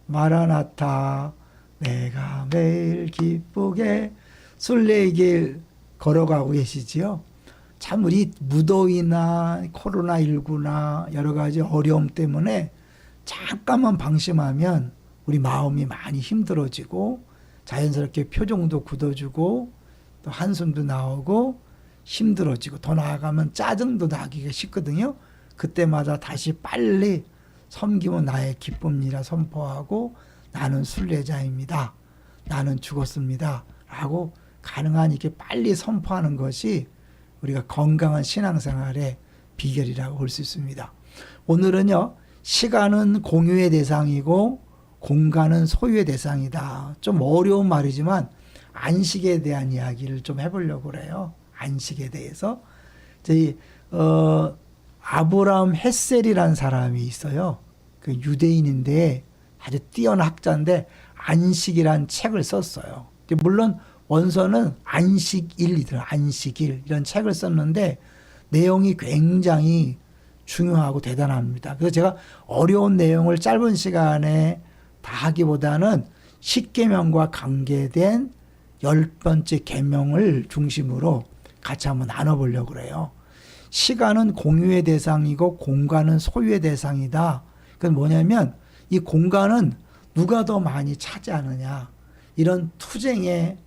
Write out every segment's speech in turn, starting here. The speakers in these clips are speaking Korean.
마라나타 내가 매일 기쁘게 순례의 길 걸어가고 계시지요. 참 우리 무더위나 코로나19나 여러 가지 어려움 때문에 잠깐만 방심하면 우리 마음이 많이 힘들어지고 자연스럽게 표정도 굳어지고 또 한숨도 나오고 힘들어지고 더 나아가면 짜증도 나기가 쉽거든요. 그때마다 다시 빨리 섬기면 나의 기쁨이라 선포하고 나는 순례자입니다. 나는 죽었습니다. 라고 가능한 이렇게 빨리 선포하는 것이 우리가 건강한 신앙생활의 비결이라고 볼 수 있습니다. 오늘은요. 시간은 공유의 대상이고 공간은 소유의 대상이다. 좀 어려운 말이지만 안식에 대한 이야기를 좀 해보려고 그래요. 안식에 대해서. 아브라함 헷셀이라는 사람이 있어요. 그 유대인인데 아주 뛰어난 학자인데 안식이라는 책을 썼어요. 물론 원서는 안식일이더라. 안식일 이런 책을 썼는데 내용이 굉장히 중요하고 대단합니다. 그래서 제가 어려운 내용을 짧은 시간에 다 하기보다는 십계명과 관계된 10번째 계명을 중심으로 같이 한번 나눠보려고 그래요. 시간은 공유의 대상이고 공간은 소유의 대상이다. 그건 뭐냐면 이 공간은 누가 더 많이 차지하느냐 이런 투쟁의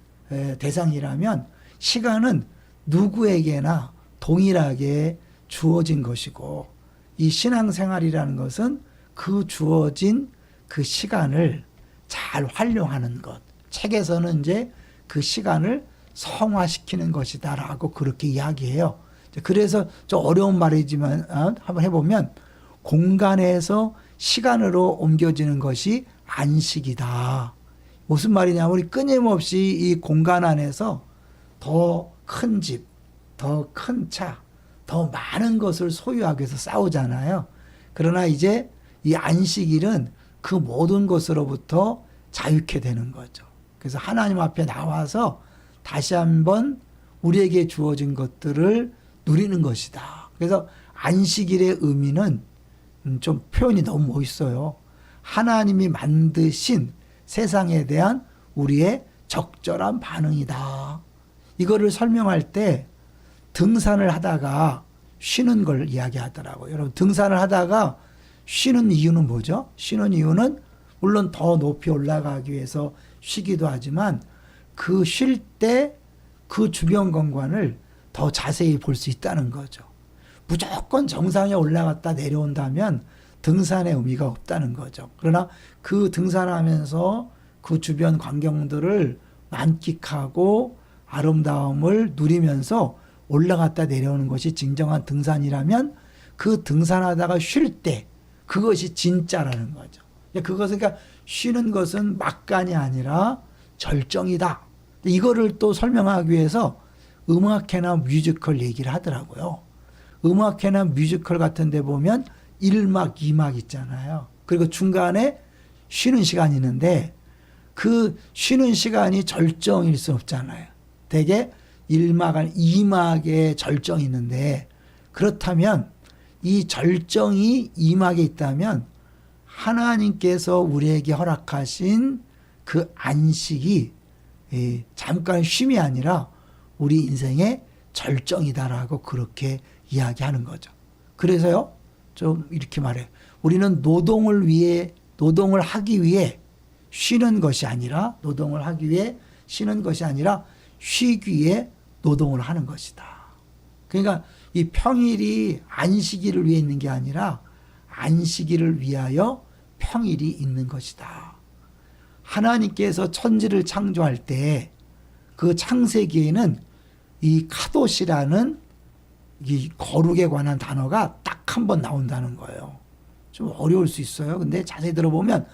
대상이라면 시간은 누구에게나 동일하게 주어진 것이고 이 신앙생활이라는 것은 그 주어진 그 시간을 잘 활용하는 것. 책에서는 이제 그 시간을 성화시키는 것이다라고 그렇게 이야기해요. 그래서 좀 어려운 말이지만 한번 해보면 공간에서 시간으로 옮겨지는 것이 안식이다. 무슨 말이냐면 우리 끊임없이 이 공간 안에서 더 큰 집, 더 큰 차, 더 많은 것을 소유하기 위해서 싸우잖아요. 그러나 이제 이 안식일은 그 모든 것으로부터 자유케 되는 거죠. 그래서 하나님 앞에 나와서 다시 한번 우리에게 주어진 것들을 누리는 것이다. 그래서 안식일의 의미는 좀 표현이 너무 멋있어요. 하나님이 만드신 세상에 대한 우리의 적절한 반응이다. 이거를 설명할 때 등산을 하다가 쉬는 걸 이야기하더라고요. 여러분 등산을 하다가 쉬는 이유는 뭐죠? 쉬는 이유는 물론 더 높이 올라가기 위해서 쉬기도 하지만 그 쉴 때 그 주변 공간을 더 자세히 볼 수 있다는 거죠. 무조건 정상에 올라갔다 내려온다면 등산의 의미가 없다는 거죠. 그러나 그 등산하면서 그 주변 광경들을 만끽하고 아름다움을 누리면서 올라갔다 내려오는 것이 진정한 등산이라면 그 등산하다가 쉴 때 그것이 진짜라는 거죠. 그것은 그러니까 쉬는 것은 막간이 아니라 절정이다. 이거를 또 설명하기 위해서 음악회나 뮤지컬 얘기를 하더라고요. 음악회나 뮤지컬 같은 데 보면 1막, 2막 있잖아요. 그리고 중간에 쉬는 시간이 있는데 그 쉬는 시간이 절정일 수 없잖아요. 대개 1막, 2막의 절정이 있는데 그렇다면 이 절정이 2막에 있다면 하나님께서 우리에게 허락하신 그 안식이 잠깐 쉼이 아니라 우리 인생의 절정이다라고 그렇게 이야기하는 거죠. 그래서요, 좀 이렇게 말해요. 우리는 노동을 하기 위해 쉬는 것이 아니라, 노동을 하기 위해 쉬는 것이 아니라 쉬기 위해 노동을 하는 것이다. 그러니까 이 평일이 안식일을 위해 있는 게 아니라 안식일을 위하여 평일이 있는 것이다. 하나님께서 천지를 창조할 때 그 창세기에는 이 카도시라는 이 거룩에 관한 단어가 딱 한 번 나온다는 거예요. 좀 어려울 수 있어요. 근데 자세히 들어보면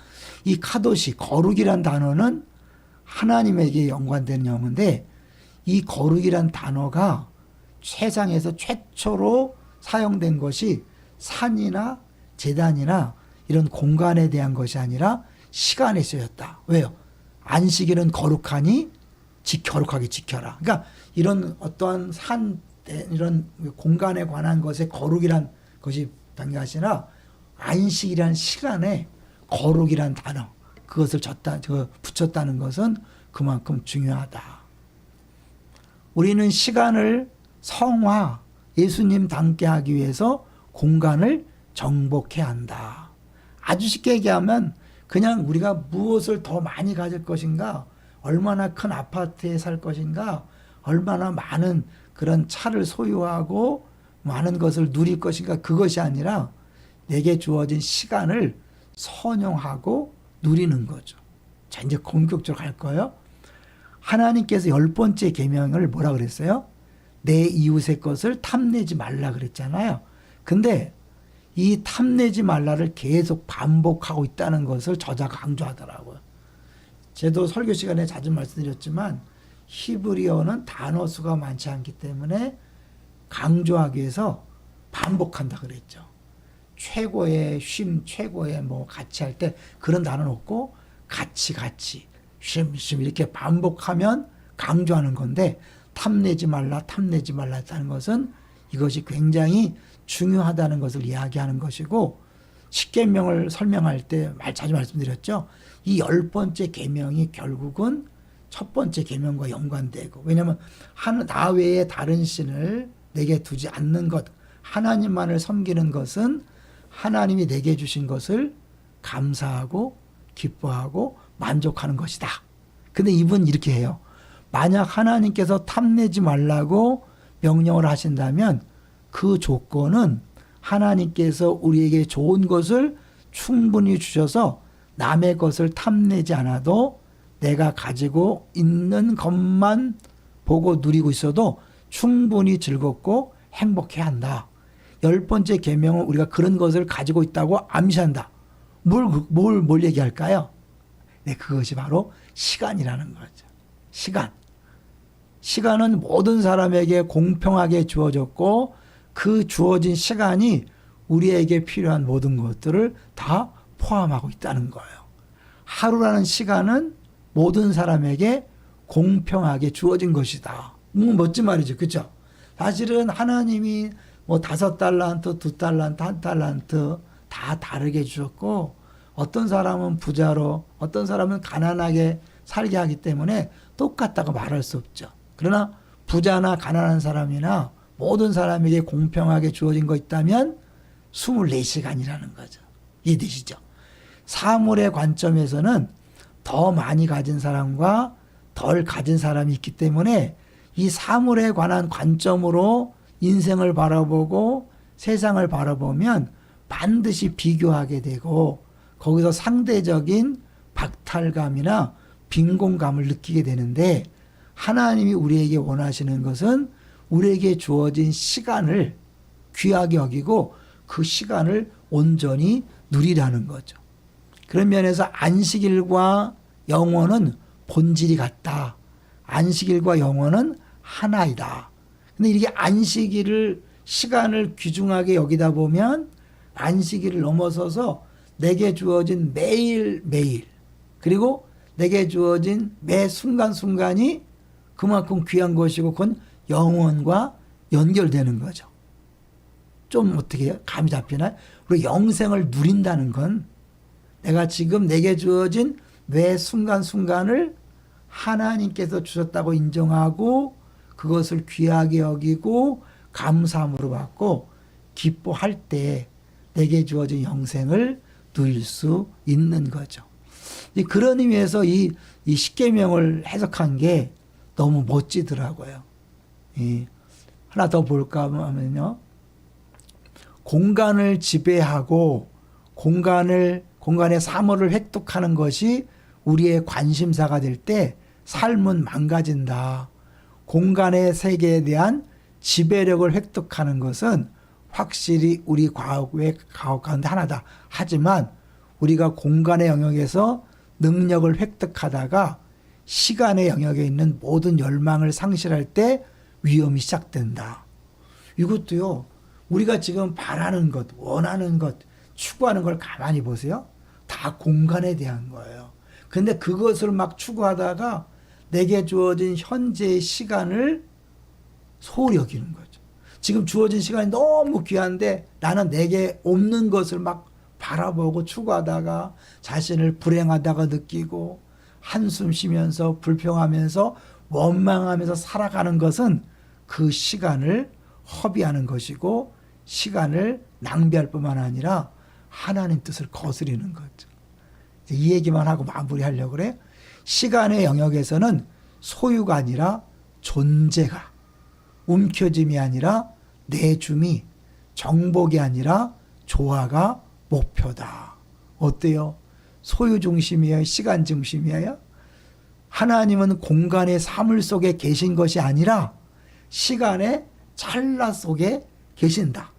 이 카도시, 거룩이란 단어는 하나님에게 연관되는 용어인데 이 거룩이란 단어가 세상에서 최초로 사용된 것이 산이나 제단이나 이런 공간에 대한 것이 아니라 시간에 쓰였다. 왜요? 안식일은 거룩하니 거룩하게 지켜라. 그러니까 이런 어떠한 이런 공간에 관한 것에 거룩이란 것이 단계하시나 안식이란 시간에 거룩이란 단어, 그것을 붙였다는 것은 그만큼 중요하다. 우리는 시간을 성화, 예수님 닮게 하기 위해서 공간을 정복해야 한다. 아주 쉽게 얘기하면 그냥 우리가 무엇을 더 많이 가질 것인가, 얼마나 큰 아파트에 살 것인가, 얼마나 많은 그런 차를 소유하고 많은 것을 누릴 것인가, 그것이 아니라 내게 주어진 시간을 선용하고 누리는 거죠. 자, 이제 본격적으로 갈 거예요. 하나님께서 10번째 계명을 뭐라 그랬어요? 내 이웃의 것을 탐내지 말라 그랬잖아요. 근데 이 탐내지 말라를 계속 반복하고 있다는 것을 저자가 강조하더라고요. 저도 설교 시간에 자주 말씀드렸지만 히브리어는 단어 수가 많지 않기 때문에 강조하기 위해서 반복한다 그랬죠. 최고의 쉼, 최고의 뭐 같이 할 때 그런 단어는 없고 같이 쉼 이렇게 반복하면 강조하는 건데, 탐내지 말라 했다는 것은 이것이 굉장히 중요하다는 것을 이야기하는 것이고, 십계명을 설명할 때 자주 말씀드렸죠. 이 10번째 계명이 결국은 첫 번째 계명과 연관되고, 왜냐하면 나 외에 다른 신을 내게 두지 않는 것, 하나님만을 섬기는 것은 하나님이 내게 주신 것을 감사하고 기뻐하고 만족하는 것이다. 근데 이분 이렇게 해요. 만약 하나님께서 탐내지 말라고 명령을 하신다면 그 조건은 하나님께서 우리에게 좋은 것을 충분히 주셔서 남의 것을 탐내지 않아도 내가 가지고 있는 것만 보고 누리고 있어도 충분히 즐겁고 행복해야 한다. 10번째 계명은 우리가 그런 것을 가지고 있다고 암시한다. 뭘 얘기할까요? 네, 그것이 바로 시간이라는 거죠. 시간은 모든 사람에게 공평하게 주어졌고, 그 주어진 시간이 우리에게 필요한 모든 것들을 다 포함하고 있다는 거예요. 하루라는 시간은 모든 사람에게 공평하게 주어진 것이다. 멋진 말이죠. 그렇죠? 사실은 하나님이 뭐 5달란트, 2달란트, 1달란트 다 다르게 주셨고, 어떤 사람은 부자로, 어떤 사람은 가난하게 살게 하기 때문에 똑같다고 말할 수 없죠. 그러나 부자나 가난한 사람이나 모든 사람에게 공평하게 주어진 거 있다면 24시간이라는 거죠. 이해되시죠? 사물의 관점에서는 더 많이 가진 사람과 덜 가진 사람이 있기 때문에 이 사물에 관한 관점으로 인생을 바라보고 세상을 바라보면 반드시 비교하게 되고, 거기서 상대적인 박탈감이나 빈곤감을 느끼게 되는데, 하나님이 우리에게 원하시는 것은 우리에게 주어진 시간을 귀하게 여기고 그 시간을 온전히 누리라는 거죠. 그런 면에서 안식일과 영혼은 본질이 같다. 안식일과 영혼은 하나이다. 근데 이렇게 안식일을, 시간을 귀중하게 여기다 보면 안식일을 넘어서서 내게 주어진 매일매일, 그리고 내게 주어진 매 순간순간이 그만큼 귀한 것이고, 그건 영혼과 연결되는 거죠. 좀 어떻게 감이 잡히나요? 우리 영생을 누린다는 건 내가 지금 내게 주어진 매 순간순간을 하나님께서 주셨다고 인정하고 그것을 귀하게 여기고 감사함으로 받고 기뻐할 때 내게 주어진 영생을 누릴 수 있는 거죠. 그런 의미에서 이 십계명을 해석한 게 너무 멋지더라고요. 하나 더 볼까 하면요. 공간을 지배하고 공간의 사물을 획득하는 것이 우리의 관심사가 될 때 삶은 망가진다. 공간의 세계에 대한 지배력을 획득하는 것은 확실히 우리 과학의 가옥 가운데 하나다. 하지만 우리가 공간의 영역에서 능력을 획득하다가 시간의 영역에 있는 모든 열망을 상실할 때 위험이 시작된다. 이것도요, 우리가 지금 바라는 것, 원하는 것, 추구하는 걸 가만히 보세요. 다 공간에 대한 거예요. 근데 그것을 막 추구하다가 내게 주어진 현재의 시간을 소홀히 여기는 거죠. 지금 주어진 시간이 너무 귀한데 나는 내게 없는 것을 막 바라보고 추구하다가 자신을 불행하다가 느끼고 한숨 쉬면서 불평하면서 원망하면서 살아가는 것은 그 시간을 허비하는 것이고 시간을 낭비할 뿐만 아니라 하나님 뜻을 거스리는 거죠. 이 얘기만 하고 마무리하려고 그래. 시간의 영역에서는 소유가 아니라 존재가, 움켜짐이 아니라 내줌이, 정복이 아니라 조화가 목표다. 어때요? 소유 중심이에요? 시간 중심이에요? 하나님은 공간의 사물 속에 계신 것이 아니라 시간의 찰나 속에 계신다.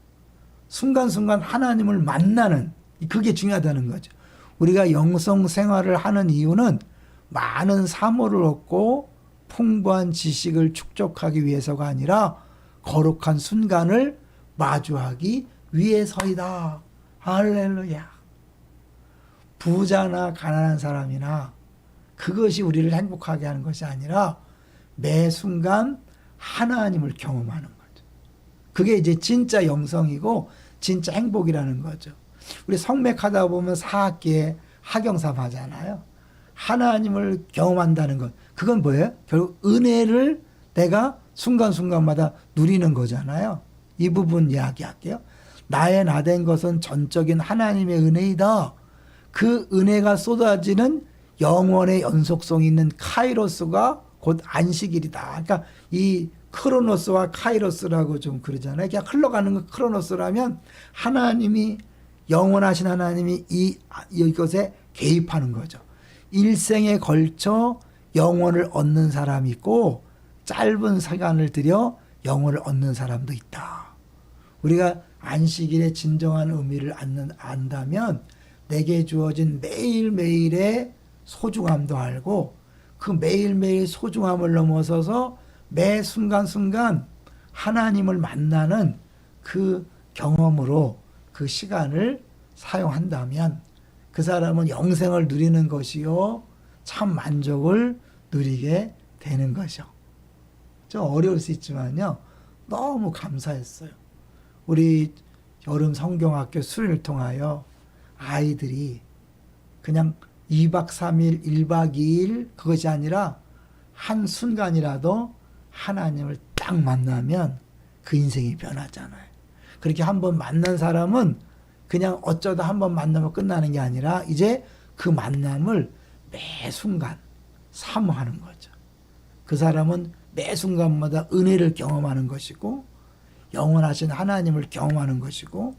순간순간 하나님을 만나는, 그게 중요하다는 거죠. 우리가 영성 생활을 하는 이유는 많은 사물을 얻고 풍부한 지식을 축적하기 위해서가 아니라 거룩한 순간을 마주하기 위해서이다. 할렐루야. 부자나 가난한 사람이나 그것이 우리를 행복하게 하는 것이 아니라 매 순간 하나님을 경험하는 거죠. 그게 이제 진짜 영성이고 진짜 행복이라는 거죠. 우리 성맥하다 보면 4학기에 하경삼 하잖아요. 하나님을 경험한다는 것. 그건 뭐예요? 결국 은혜를 내가 순간순간마다 누리는 거잖아요. 이 부분 이야기할게요. 나의 나된 것은 전적인 하나님의 은혜이다. 그 은혜가 쏟아지는 영원의 연속성이 있는 카이로스가 곧 안식일이다. 그러니까 이 크로노스와 카이로스라고 좀 그러잖아요. 그냥 흘러가는 거 크로노스라면 하나님이 영원하신 하나님이 이것에 개입하는 거죠. 일생에 걸쳐 영혼을 얻는 사람이 있고 짧은 시간을 들여 영혼을 얻는 사람도 있다. 우리가 안식일의 진정한 의미를 안다면 내게 주어진 매일매일의 소중함도 알고 그 매일매일 소중함을 넘어서서 매 순간순간 하나님을 만나는 그 경험으로 그 시간을 사용한다면 그 사람은 영생을 누리는 것이요 참 만족을 누리게 되는 것이요. 좀 어려울 수 있지만요 너무 감사했어요. 우리 여름 성경학교 수련을 통하여 아이들이 그냥 2박 3일, 1박 2일 그것이 아니라 한순간이라도 하나님을 딱 만나면 그 인생이 변하잖아요. 그렇게 한번 만난 사람은 그냥 어쩌다 한번 만나면 끝나는 게 아니라 이제 그 만남을 매 순간 사모하는 거죠. 그 사람은 매 순간마다 은혜를 경험하는 것이고 영원하신 하나님을 경험하는 것이고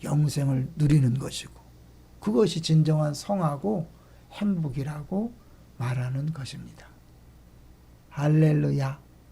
영생을 누리는 것이고 그것이 진정한 성하고 행복이라고 말하는 것입니다. 할렐루야.